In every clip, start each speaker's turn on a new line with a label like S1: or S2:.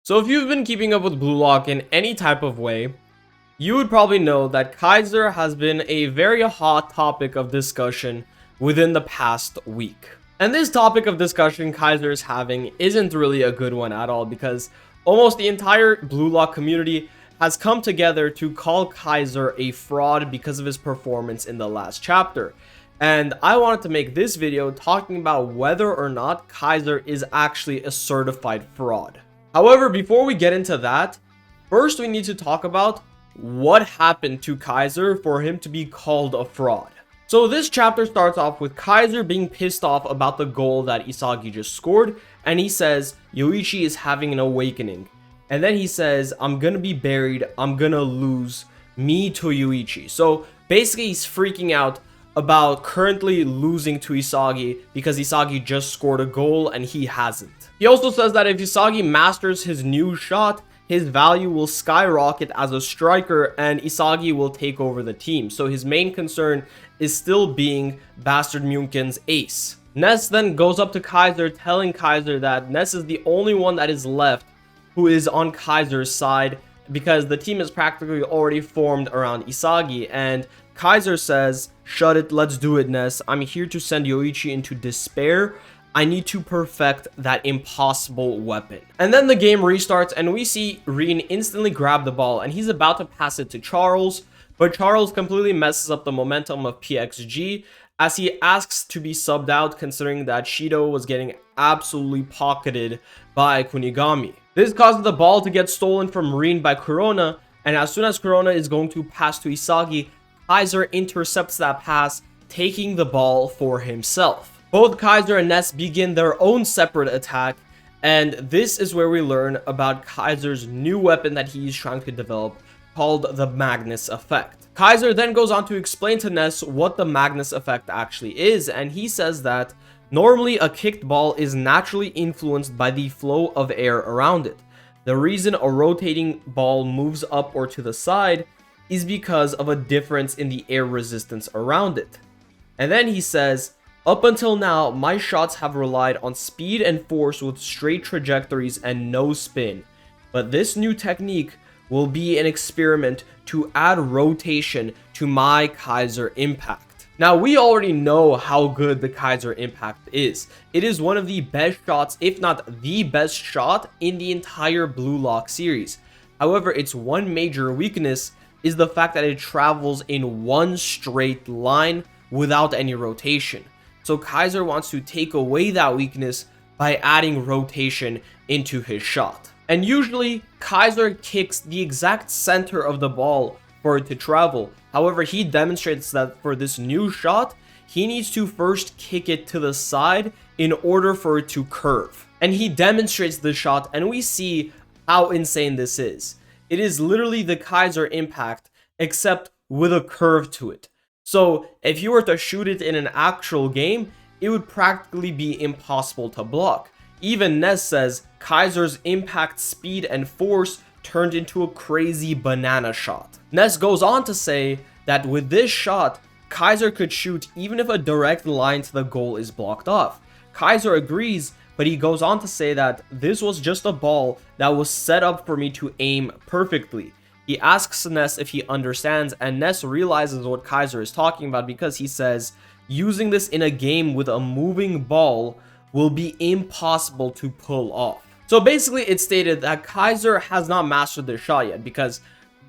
S1: So if you've been keeping up with Blue Lock in any type of way, you would probably know that Kaiser has been a very hot topic of discussion within the past week. And this topic of discussion Kaiser is having isn't really a good one at all, because almost the entire Blue Lock community has come together to call Kaiser a fraud because of his performance in the last chapter. And I wanted to make this video talking about whether or not Kaiser is actually a certified fraud. However, before we get into that, first we need to talk about what happened to Kaiser for him to be called a fraud. So this chapter starts off with Kaiser being pissed off about the goal that Isagi just scored, and he says Yoichi is having an awakening. And then he says, I'm gonna be buried, I'm gonna lose me to Yoichi. So basically he's freaking out about currently losing to Isagi because Isagi just scored a goal and he hasn't. He also says that if Isagi masters his new shot, his value will skyrocket as a striker and Isagi will take over the team. So his main concern is still being Bastard Munken's ace. Ness then goes up to Kaiser, telling Kaiser that Ness is the only one that is left who is on Kaiser's side because the team is practically already formed around Isagi. And Kaiser says, shut it, let's do it, Ness. I'm here to send Yoichi into despair. I need to perfect that impossible weapon. And then the game restarts and we see Rin instantly grab the ball and he's about to pass it to Charles, but Charles completely messes up the momentum of PXG as he asks to be subbed out, considering that Shido was getting absolutely pocketed by Kunigami. This causes the ball to get stolen from Rin by Corona, and as soon as Corona is going to pass to Isagi, Kaiser intercepts that pass, taking the ball for himself. Both Kaiser and Ness begin their own separate attack, and this is where we learn about Kaiser's new weapon that he's trying to develop, called the Magnus effect. Kaiser then goes on to explain to Ness what the Magnus effect actually is, and he says that normally a kicked ball is naturally influenced by the flow of air around it. The reason a rotating ball moves up or to the side is because of a difference in the air resistance around it. And then he says, up until now, my shots have relied on speed and force with straight trajectories and no spin. But this new technique will be an experiment to add rotation to my Kaiser impact. Now, we already know how good the Kaiser impact is. It is one of the best shots, if not the best shot, in the entire Blue Lock series. However, its one major weakness is the fact that it travels in one straight line without any rotation. So Kaiser wants to take away that weakness by adding rotation into his shot. And usually Kaiser kicks the exact center of the ball for it to travel. However, he demonstrates that for this new shot, he needs to first kick it to the side in order for it to curve. And he demonstrates the shot and we see how insane this is. It is literally the Kaiser impact, except with a curve to it. So if you were to shoot it in an actual game, it would practically be impossible to block. Even Ness says Kaiser's impact, speed, and force turned into a crazy banana shot. Ness goes on to say that with this shot, Kaiser could shoot even if a direct line to the goal is blocked off. Kaiser agrees, but he goes on to say that this was just a ball that was set up for me to aim perfectly. He asks Ness if he understands, and Ness realizes what Kaiser is talking about because he says, using this in a game with a moving ball will be impossible to pull off. So basically it's stated that Kaiser has not mastered this shot yet, because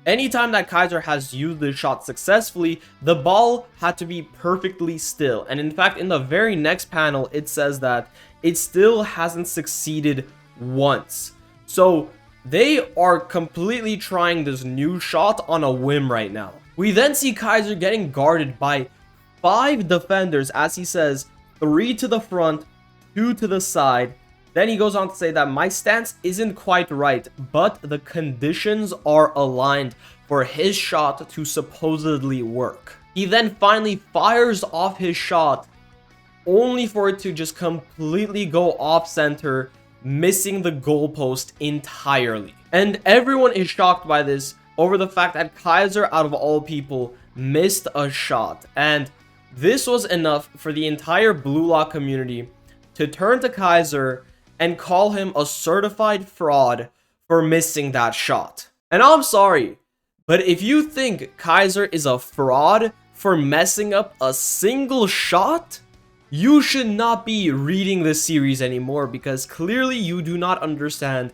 S1: anytime that Kaiser has used this shot successfully, the ball had to be perfectly still. And in fact, in the very next panel, it says that it still hasn't succeeded once. So they are completely trying this new shot on a whim right now. We then see Kaiser getting guarded by 5 defenders, as he says 3 to the front, 2 to the side. Then he goes on to say that my stance isn't quite right, but the conditions are aligned for his shot to supposedly work. He then finally fires off his shot, only for it to just completely go off center, missing the goalpost entirely. And everyone is shocked by this over the fact that Kaiser, out of all people, missed a shot. And this was enough for the entire Blue Lock community to turn to Kaiser and call him a certified fraud for missing that shot. And I'm sorry, but if you think Kaiser is a fraud for messing up a single shot, you should not be reading this series anymore, because clearly you do not understand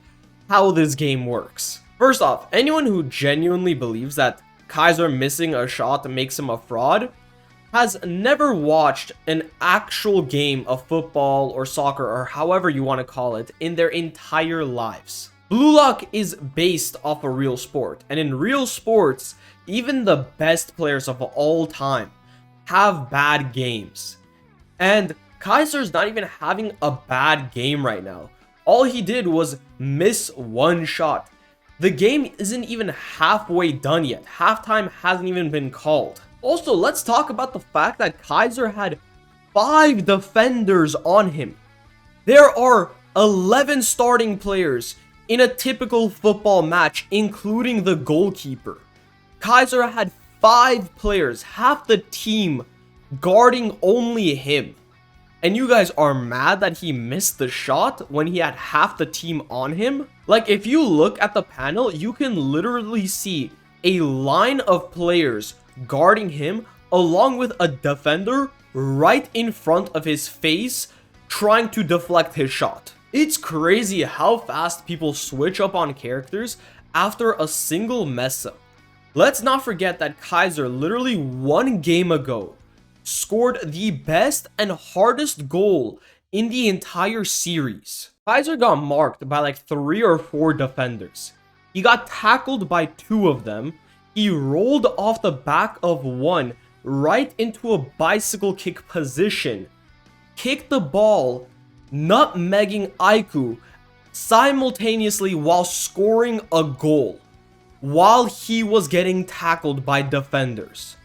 S1: how this game works. First off, anyone who genuinely believes that Kaiser missing a shot makes him a fraud has never watched an actual game of football or soccer, or however you want to call it, in their entire lives. Blue Lock is based off a real sport, and in real sports, even the best players of all time have bad games. And Kaiser's not even having a bad game right now. All he did was miss one shot. The game isn't even halfway done yet. Halftime hasn't even been called. Also, let's talk about the fact that Kaiser had 5 defenders on him. There are 11 starting players in a typical football match, including the goalkeeper. Kaiser had 5 players, half the team, guarding only him. And you guys are mad that he missed the shot when he had half the team on him? Like, if you look at the panel, you can literally see a line of players guarding him along with a defender right in front of his face trying to deflect his shot. It's crazy how fast people switch up on characters after a single mess up. Let's not forget that Kaiser literally 1 game ago scored the best and hardest goal in the entire series. Kaiser got marked by like 3 or 4 defenders. He got tackled by 2 of them. He rolled off the back of one right into a bicycle kick position, kicked the ball, nutmegging Aiku simultaneously while scoring a goal while he was getting tackled by defenders.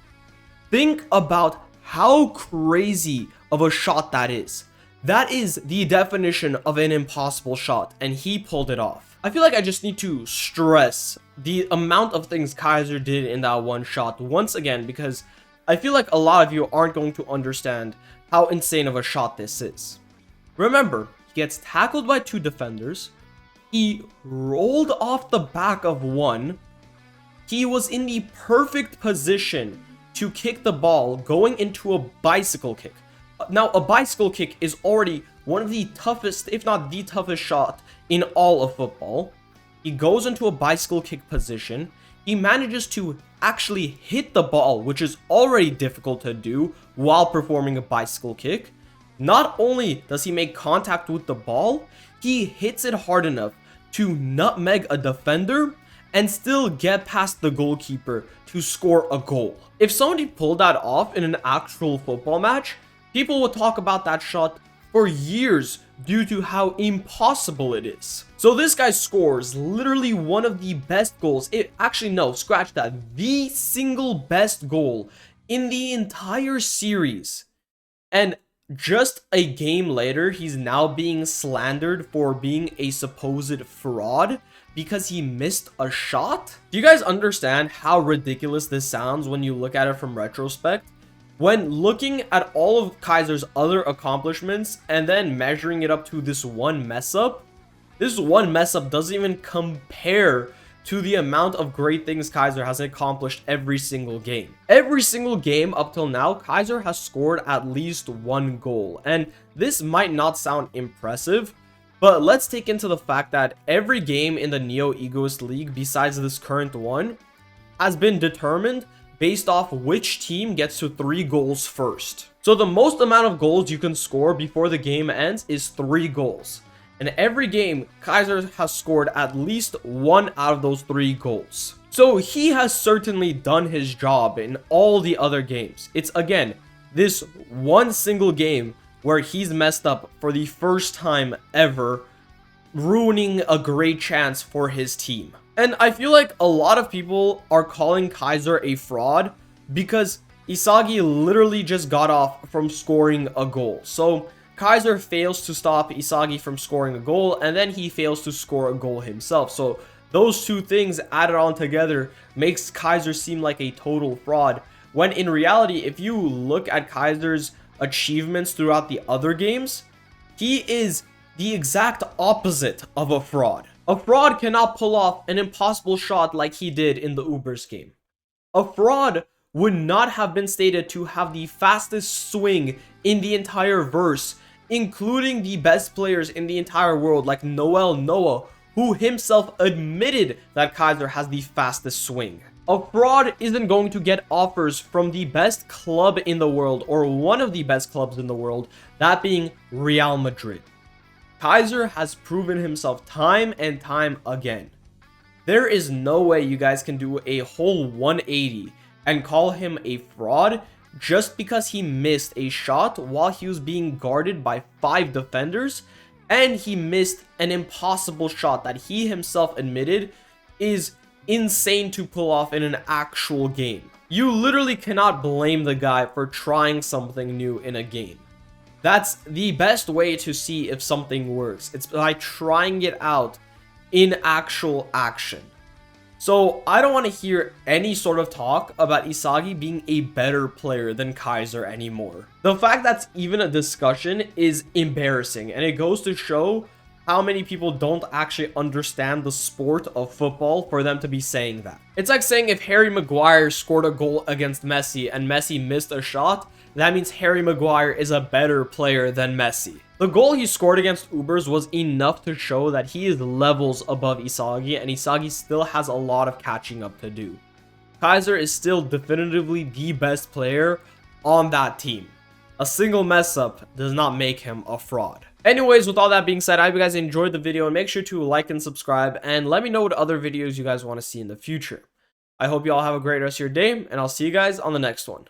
S1: Think about how crazy of a shot that is. That is the definition of an impossible shot, and he pulled it off. I feel like I just need to stress the amount of things Kaiser did in that one shot once again, because I feel like a lot of you aren't going to understand how insane of a shot this is. Remember, he gets tackled by 2 defenders. He rolled off the back of one. He was in the perfect position to kick the ball going into a bicycle kick. Now, a bicycle kick is already one of the toughest, if not the toughest shot in all of football. He goes into a bicycle kick position. He manages to actually hit the ball, which is already difficult to do while performing a bicycle kick. Not only does he make contact with the ball, he hits it hard enough to nutmeg a defender and still get past the goalkeeper to score a goal. If somebody pulled that off in an actual football match, people would talk about that shot for years due to how impossible it is. So this guy scores literally one of the best goals. Scratch that. The single best goal in the entire series. And just a game later, he's now being slandered for being a supposed fraud because he missed a shot? Do you guys understand how ridiculous this sounds when you look at it from retrospect? When looking at all of Kaiser's other accomplishments and then measuring it up to this one mess up doesn't even compare to the amount of great things Kaiser has accomplished every single game. Every single game up till now, Kaiser has scored at least 1 goal. And this might not sound impressive, but let's take into the fact that every game in the Neo Egoist League besides this current one has been determined based off which team gets to 3 goals first. So the most amount of goals you can score before the game ends is 3 goals. And every game, Kaiser has scored at least 1 out of those 3 goals. So he has certainly done his job in all the other games. It's, again, this one single game where he's messed up for the first time ever, ruining a great chance for his team. And I feel like a lot of people are calling Kaiser a fraud because Isagi literally just got off from scoring a goal. So Kaiser fails to stop Isagi from scoring a goal, and then he fails to score a goal himself. So those 2 things added on together makes Kaiser seem like a total fraud, when in reality, if you look at Kaiser's achievements throughout the other games, he is the exact opposite of a fraud. A fraud cannot pull off an impossible shot like he did in the Ubers game. A fraud would not have been stated to have the fastest swing in the entire verse, including the best players in the entire world like Noel Noah, who himself admitted that Kaiser has the fastest swing. A fraud isn't going to get offers from the best club in the world, or one of the best clubs in the world, that being Real Madrid. Kaiser has proven himself time and time again. There is no way you guys can do a whole 180 and call him a fraud just because he missed a shot while he was being guarded by 5 defenders, and he missed an impossible shot that he himself admitted is insane to pull off in an actual game. You literally cannot blame the guy for trying something new in a game. That's the best way to see if something works. It's by trying it out in actual action. So I don't want to hear any sort of talk about Isagi being a better player than Kaiser anymore. The fact that's even a discussion is embarrassing, and it goes to show how many people don't actually understand the sport of football for them to be saying that. It's like saying if Harry Maguire scored a goal against Messi and Messi missed a shot, that means Harry Maguire is a better player than Messi. The goal he scored against Ubers was enough to show that he is levels above Isagi, and Isagi still has a lot of catching up to do. Kaiser is still definitively the best player on that team. A single mess up does not make him a fraud. Anyways, with all that being said, I hope you guys enjoyed the video, and make sure to like and subscribe, and let me know what other videos you guys want to see in the future. I hope you all have a great rest of your day, and I'll see you guys on the next one.